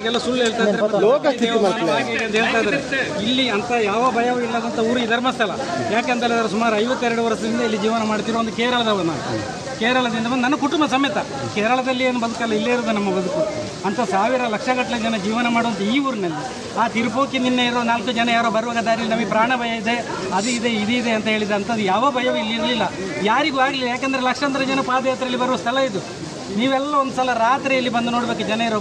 ಎಲ್ಲ ಸುಳ್ಳು ಹೇಳ್ತಾ ಇದ್ದಾರೆ. ಇಲ್ಲಿ ಅಂತ ಯಾವ ಭಯವೂ ಇಲ್ಲದಂತ ಊರು ಈ ಧರ್ಮಸ್ಥಳ. ಯಾಕೆಂತಂದ್ರೆ ಸುಮಾರು 52 ವರ್ಷದಿಂದ ಇಲ್ಲಿ ಜೀವನ ಮಾಡ್ತಿರೋ ಒಂದು ಕೇರಳದವ ನಾನು. ಕೇರಳದಿಂದ ಬಂದು ನನ್ನ ಕುಟುಂಬ ಸಮೇತ ಕೇರಳದಲ್ಲಿ ಏನು ಬದುಕಲ್ಲ, ಇಲ್ಲೇ ಇರೋದು ನಮ್ಮ ಬದುಕು. ಅಂತ ಸಾವಿರ ಲಕ್ಷಗಟ್ಟಲೆ ಜನ ಜೀವನ ಮಾಡುವಂಥ ಈ ಊರಿನಲ್ಲಿ ಆ ತಿರುಪೋಕಿ ನಿನ್ನೆ ಇರೋ 4 ಜನ ಯಾರೋ ಬರುವಾಗ ದಾರಿಯಲ್ಲಿ ನಮಗೆ ಪ್ರಾಣ ಭಯ ಇದೆ, ಅದು ಇದೆ ಇದಿದೆ ಅಂತ ಹೇಳಿದ ಅಂಥದ್ದು ಯಾವ ಭಯವೂ ಇಲ್ಲಿ ಇರಲಿಲ್ಲ, ಯಾರಿಗೂ ಆಗಲಿಲ್ಲ. ಯಾಕೆಂದರೆ ಲಕ್ಷಾಂತರ ಜನ ಪಾದಯಾತ್ರೆಯಲ್ಲಿ ಬರುವ ಸ್ಥಳ ಇದು. ನೀವೆಲ್ಲ ಒಂದು ಸಲ ರಾತ್ರಿಯಲ್ಲಿ ಬಂದು ನೋಡಬೇಕು. ಜನ ಇರೋ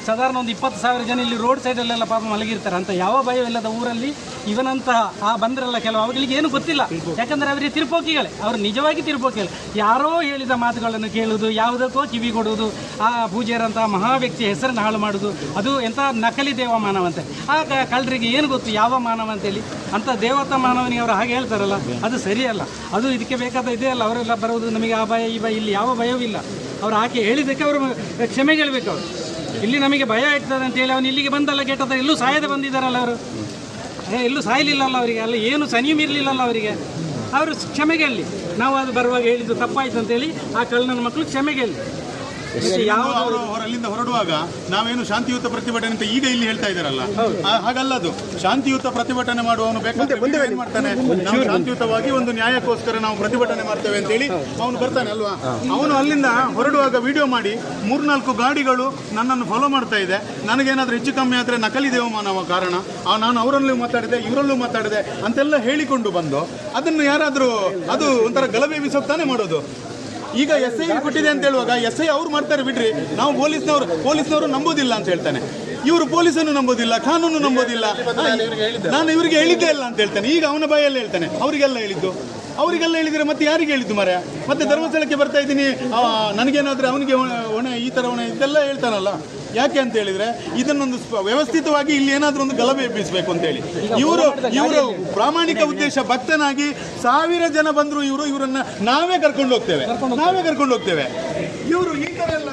ಸಾಧಾರಣ ಒಂದು 20,000 ಜನ ಇಲ್ಲಿ ರೋಡ್ ಸೈಡಲ್ಲೆಲ್ಲ ಪಾಪ ಮಲಗಿರ್ತಾರೆ. ಅಂತ ಯಾವ ಭಯವಿಲ್ಲದ ಊರಲ್ಲಿ ಇವನಂತಹ ಬಂದ್ರಲ್ಲ ಕೆಲವು ಅವರಿಗೆ ಏನು ಗೊತ್ತಿಲ್ಲ. ಯಾಕಂದರೆ ಅವರಿಗೆ ತಿರುಪೋಕಿಗಳೇ, ಅವರು ನಿಜವಾಗಿ ತಿರುಪೋಕಿಗಳು. ಯಾರೋ ಹೇಳಿದ ಮಾತುಗಳನ್ನು ಕೇಳುವುದು, ಯಾವುದಕ್ಕೋ ಕಿವಿ ಕೊಡುವುದು, ಆ ಪೂಜೆಯರಂತಹ ಮಹಾ ವ್ಯಕ್ತಿಯ ಹೆಸರನ್ನು ಹಾಳು ಮಾಡುವುದು, ಅದು ಎಂಥ ನಕಲಿ ದೇವಮಾನವಂತೆ. ಆ ಕಳ್ಳರಿಗೆ ಏನು ಗೊತ್ತು ಯಾವ ಮಾನವ ಅಂತೇಳಿ. ಅಂಥ ದೇವತಾ ಮಾನವನಿಗೆ ಅವರು ಹಾಗೆ ಹೇಳ್ತಾರಲ್ಲ, ಅದು ಸರಿಯಲ್ಲ. ಅದು ಇದಕ್ಕೆ ಬೇಕಾದ ಇದೇ ಅಲ್ಲ. ಅವರೆಲ್ಲ ಬರುವುದು ನಮಗೆ ಆ ಭಯ ಈ ಭಯ, ಇಲ್ಲಿ ಯಾವ ಭಯವೂ ಇಲ್ಲ. ಅವ್ರು ಆಕೆ ಹೇಳಿದ್ದಕ್ಕೆ ಅವರು ಕ್ಷಮೆ ಹೇಳಬೇಕು. ಅವರು ಇಲ್ಲಿ ನಮಗೆ ಭಯ ಆಗ್ತದೆ ಅಂತೇಳಿ ಅವನು ಇಲ್ಲಿಗೆ ಬಂದಲ್ಲ ಕೆಟ್ಟದ, ಎಲ್ಲೂ ಸಾಯದೆ ಬಂದಿದ್ದಾರಲ್ಲ ಅವರು. ಎಲ್ಲೂ ಸಾಯಲಿಲ್ಲಲ್ಲ ಅವರಿಗೆ, ಅಲ್ಲ ಏನು ಸನಿಯೂ ಇರಲಿಲ್ಲಲ್ಲ ಅವರಿಗೆ. ಅವರು ಕ್ಷಮೆಗೆಲ್ಲಿ ನಾವು ಅದು ಬರುವಾಗ ಹೇಳಿದ್ದು ತಪ್ಪಾಯ್ತು ಅಂತೇಳಿ ಆ ಕಳ್ಳನ ಮಕ್ಕಳು ಕ್ಷಮೆಗೆಲ್ಲಿ. ಅವರು ಅಲ್ಲಿಂದ ಹೊರಡುವಾಗ ನಾವೇನು ಶಾಂತಿಯುತ ಪ್ರತಿಭಟನೆ ಅಂತ ಈಗ ಇಲ್ಲಿ ಹೇಳ್ತಾ ಇದ್ದಾರಲ್ಲ, ಹಾಗಲ್ಲ. ಅದು ಶಾಂತಿಯುತ ಪ್ರತಿಭಟನೆ ಮಾಡುವವನು ಬೇಕಾದ್ರೆ ಏನ್ ಮಾಡ್ತಾನೆ, ನಾವು ಶಾಂತಿಯುತವಾಗಿ ಒಂದು ನ್ಯಾಯಕ್ಕೋಸ್ಕರ ನಾವು ಪ್ರತಿಭಟನೆ ಮಾಡ್ತೇವೆ ಅಂತೇಳಿ ಅವನು ಬರ್ತಾನೆ ಅಲ್ವಾ. ಅವನು ಅಲ್ಲಿಂದ ಹೊರಡುವಾಗ ವಿಡಿಯೋ ಮಾಡಿ 3-4 ಗಾಡಿಗಳು ನನ್ನನ್ನು ಫಾಲೋ ಮಾಡ್ತಾ ಇದೆ, ನನಗೇನಾದ್ರೂ ಹೆಚ್ಚು ಕಮ್ಮಿ ಆದರೆ ನಕಲಿ ದೇವಮಾನವ ಕಾರಣ, ನಾನು ಅವರಲ್ಲೂ ಮಾತಾಡಿದೆ ಇವರಲ್ಲೂ ಮಾತಾಡಿದೆ ಅಂತೆಲ್ಲ ಹೇಳಿಕೊಂಡು ಬಂದು ಅದನ್ನು ಯಾರಾದರೂ ಅದು ಒಂಥರ ಗಲಭೆ ಬಿಸೋಗ್ತಾನೆ ಮಾಡೋದು. ಈಗ SI ಕೊಟ್ಟಿದೆ ಅಂತ ಹೇಳುವಾಗ SI ಅವ್ರು ಮಾಡ್ತಾರೆ ಬಿಡ್ರಿ, ನಾವು ಪೊಲೀಸ್ನವರು ನಂಬೋದಿಲ್ಲ ಅಂತ ಹೇಳ್ತಾನೆ. ಇವರು ಪೊಲೀಸನ್ನು ನಂಬೋದಿಲ್ಲ, ಕಾನೂನು ನಂಬೋದಿಲ್ಲ. ನಾನು ಇವರಿಗೆ ಹೇಳಿದ್ದೇ ಇಲ್ಲ ಅಂತ ಹೇಳ್ತಾನೆ. ಈಗ ಅವನ ಬಾಯಲ್ಲಿ ಹೇಳ್ತಾನೆ ಅವರಿಗೆಲ್ಲ ಹೇಳಿದ್ರೆ ಮತ್ತೆ ಯಾರಿಗೆ ಹೇಳಿದ್ದು ಮರ? ಮತ್ತೆ ಧರ್ಮಸ್ಥಳಕ್ಕೆ ಬರ್ತಾ ಇದ್ದೀನಿ ನನಗೇನಾದ್ರೆ ಅವನಿಗೆ ಹೊಣೆ, ಈ ಥರ ಹೊಣೆ ಇದೆಲ್ಲ ಹೇಳ್ತಾನಲ್ಲ. ಯಾಕೆ ಅಂತ ಹೇಳಿದ್ರೆ ಇದನ್ನೊಂದು ವ್ಯವಸ್ಥಿತವಾಗಿ ಇಲ್ಲಿ ಏನಾದರೂ ಒಂದು ಗಲಭೆ ಎಬ್ಬಿಸಬೇಕು ಅಂತೇಳಿ ಇವರು ಪ್ರಾಮಾಣಿಕ ಉದ್ದೇಶ. ಭಕ್ತನಾಗಿ 1000 ಜನ ಬಂದರೂ ಇವರನ್ನ ನಾವೇ ಕರ್ಕೊಂಡು ಹೋಗ್ತೇವೆ ಇವರು ಈ ಥರ ಎಲ್ಲ